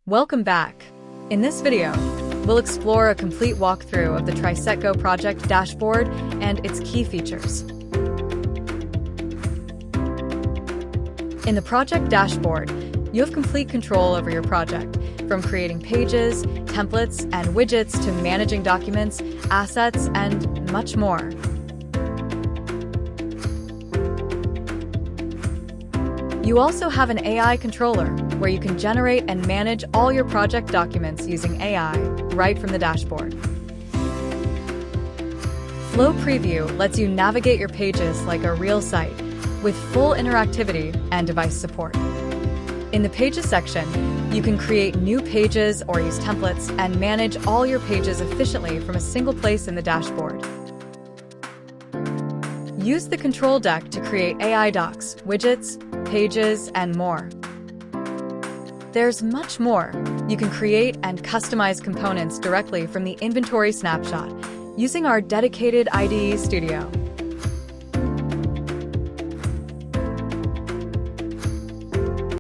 Welcome back. In this video, we'll explore a complete walkthrough of the Trysetgo Project Dashboard and its key features. In the Project Dashboard, you have complete control over your project, from creating pages, templates, and widgets to managing documents, assets, and much more. You also have an AI controller, where you can generate and manage all your project documents using AI right from the dashboard. Flow Preview lets you navigate your pages like a real site, with full interactivity and device support. In the Pages section, you can create new pages or use templates and manage all your pages efficiently from a single place in the dashboard. Use the control deck to create AI docs, widgets, pages, and more. There's much more. You can create and customize components directly from the inventory snapshot using our dedicated IDE Studio.